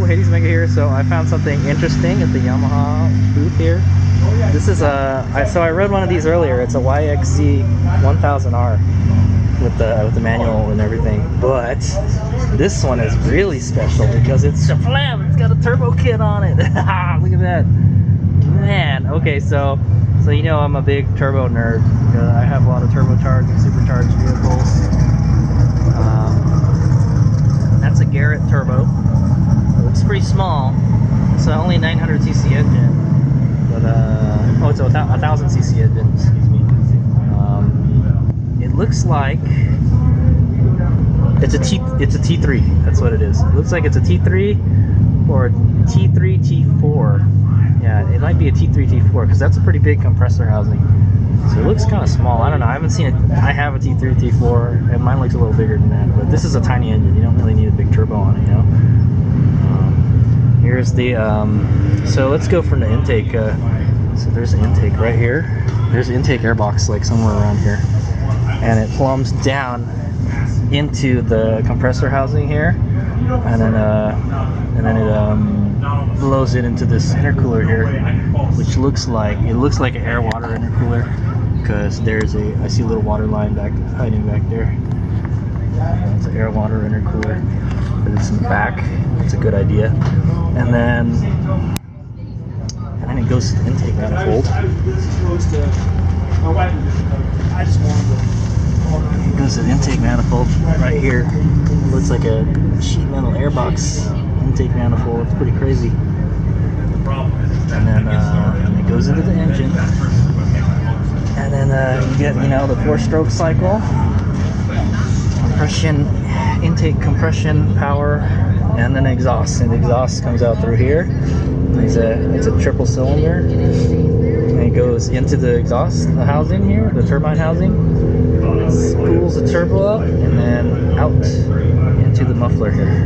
Hades Mega here. So I found something interesting at the Yamaha booth here. This is so I rode one of these earlier. It's a YXZ1000R with the manual and everything. But this one is really special because it's flam. It's got a turbo kit on it. Look at that, man. Okay, so you know I'm a big turbo nerd. I have a lot of turbocharged and supercharged vehicles. That's a Garrett turbo. It looks pretty small. It's only a 900cc engine, but oh, it's a 1000cc engine. Excuse me. It looks like it's a T3. That's what it is. It looks like it's a T3 or a T3 T4. Yeah, it might be a T3 T4 because that's a pretty big compressor housing. So it looks kind of small. I don't know. I haven't seen it. I have a T3 T4 and mine looks a little bigger than that. But this is a tiny engine. You don't really need a big turbo on it, you know. Here's the so let's go from the intake. So there's the intake right here. There's the intake airbox like somewhere around here, and it plumbs down into the compressor housing here, and then it blows it into this intercooler here, which looks like an air water intercooler because I see a little water line hiding back there. It's an air water intercooler, but it's in the back. It's a good idea. And then it goes to the intake manifold. It goes to the intake manifold right here. It looks like a sheet metal airbox intake manifold. It's pretty crazy. And then it goes into the engine. And then you get, you know, the 4-stroke cycle, compression, intake compression power, and then exhaust. And the exhaust comes out through here. It's a triple cylinder. And it goes into the exhaust, the housing here, the turbine housing. Spools the turbo up and then out into the muffler here.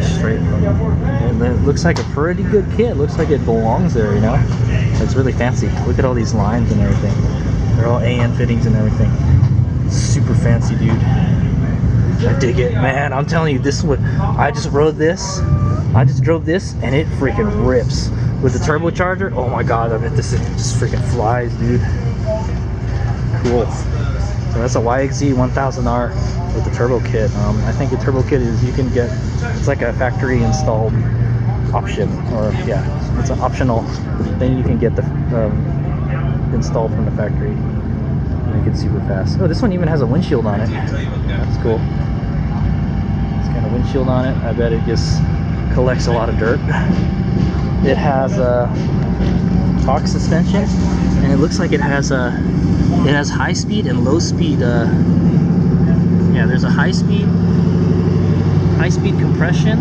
Straight. And it looks like a pretty good kit. It looks like it belongs there, you know. It's really fancy. Look at all these lines and everything. They're all AN fittings and everything. Super fancy, dude. I dig it, man. I'm telling you, this one. I just rode this. I just drove this, and it freaking rips with the turbocharger. Oh my god! I bet this thing just freaking flies, dude. Cool. So that's a YXZ1000R with the turbo kit. I think the turbo kit is you can get. It's like a factory installed option, or yeah, it's an optional thing you can get the installed from the factory. Make it super fast. Oh, this one even has a windshield on it. That's cool. It's got a windshield on it. I bet it just collects a lot of dirt. It has a torque suspension, and it looks like it has high speed and low speed. Yeah, there's a high speed compression,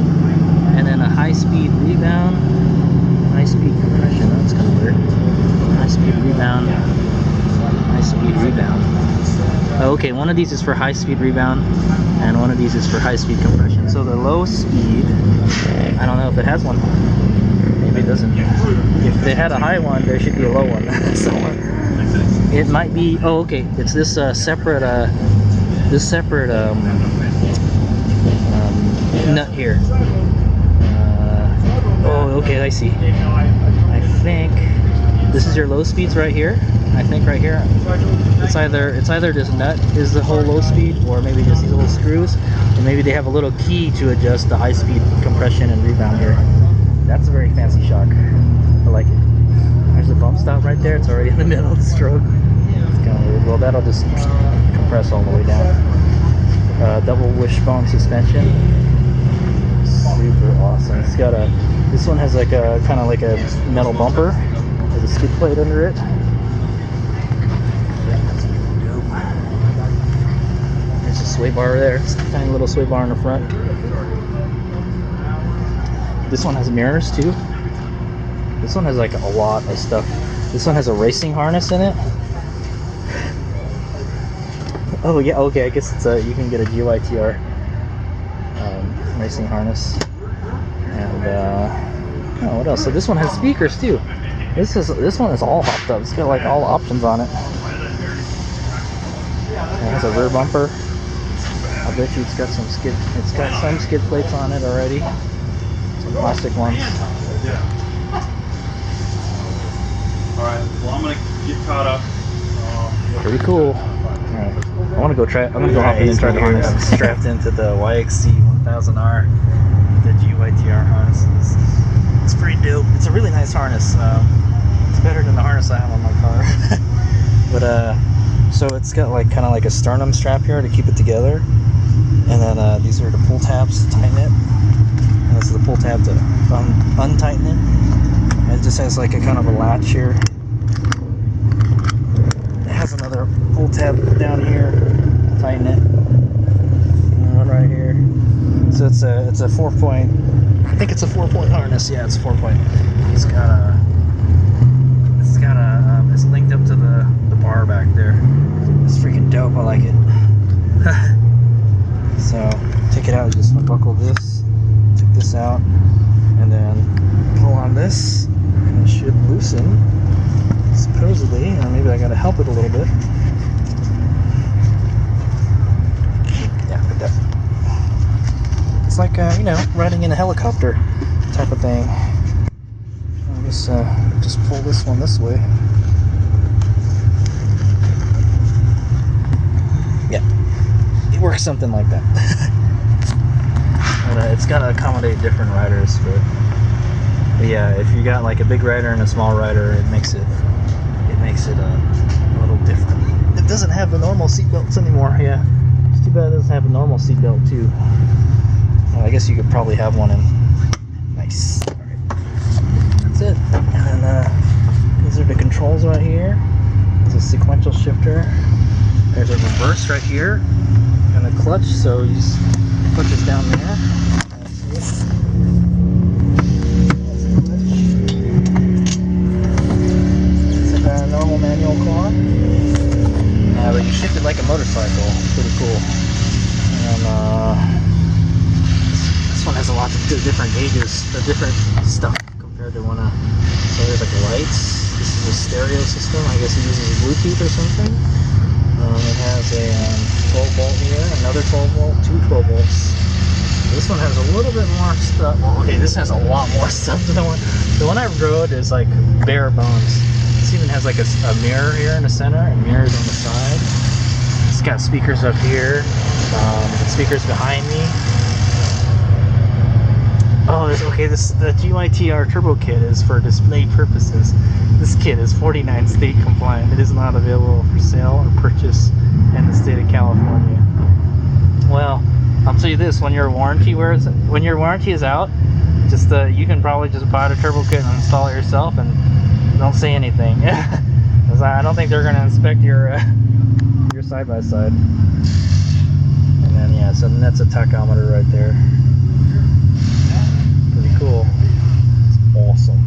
and then a high speed rebound. High speed compression. That's kind of weird. High speed rebound. High speed rebound. Oh, okay, one of these is for high speed rebound, and one of these is for high speed compression. So the low speed, I don't know if it has one. Maybe it doesn't. If they had a high one, there should be a low one. So it might be. Oh, okay. It's this separate nut here. Oh, okay. I see. I think this is your low speeds right here. I think right here. It's either this nut is the whole low speed, or maybe just these little screws, and maybe they have a little key to adjust the high speed compression and rebound here. That's a very fancy shock. I like it. There's a bump stop right there. It's already in the middle of the stroke. It's kind of weird. Well, that'll just compress all the way down. Double wishbone suspension. Super awesome. It's got this one has like a kind of like a metal bumper with a skid plate under it. There's a sway bar there. It's a tiny little sway bar in the front. This one has mirrors too. This one has like a lot of stuff. This one has a racing harness in it. Oh yeah, okay. I guess it's you can get a GYTR racing harness. And oh, what else? So this one has speakers too. This one is all hopped up. It's got like all options on it. It has a rear bumper. I bet you it's got some skid plates on it already. plastic ones. Yeah. All right. Well, I'm gonna get caught up. Pretty cool. Alright. I want to go try. I'm gonna go hop in and try the harness. I'm strapped into the YXZ1000R, the GYTR harnesses. It's pretty dope. It's a really nice harness. It's better than the harness I have on my car. But so it's got like kind of like a sternum strap here to keep it together, and then these are the pull tabs to tighten it. And this is the pull tab to untighten it. And it just has like a kind of a latch here. Has another pull tab down here, tighten it, and one right here. So it's a 4-point. I think it's a 4-point harness. Yeah, it's 4-point. It's linked up to the bar back there. It's freaking dope. I like it. So take it out. Just unbuckle this, take this out, and then pull on this, and it should loosen. Supposedly, or maybe I gotta help it a little bit. Yeah, like that. It's like you know, riding in a helicopter type of thing. I'll just pull this one this way. Yeah, it works something like that. But it's gotta accommodate different riders. But yeah, if you got like a big rider and a small rider, it makes it a little different. It doesn't have the normal seat belts anymore. Yeah, it's too bad it doesn't have a normal seat belt too. Well, I guess you could probably have one in. Nice. All right, that's it. And these are the controls right here. There's a sequential shifter. There's a reverse right here, and a clutch. So you just clutch is down there. That's it. Normal manual car, but you shift it like a motorcycle. Pretty cool. And this one has a lot of different gauges, different stuff compared to one. So there's like lights. This is a stereo system. I guess it uses Bluetooth or something. It has a 12 volt here, another 12 volt, two 12 volts. This one has a little bit more stuff. Well, okay, this has a lot more stuff than the one. The one I rode is like bare bones. This even has like a mirror here in the center and mirrors on the side. It's got speakers up here, speakers behind me. Oh, the GYTR Turbo Kit is for display purposes. This kit is 49 state compliant. It is not available for sale or purchase in the state of California. Well, I'll tell you this: when your warranty is out, just you can probably just buy the Turbo Kit and install it yourself, and don't say anything. Because I don't think they're going to inspect your side-by-side. And then yeah, so that's a tachometer right there. Pretty cool. It's awesome.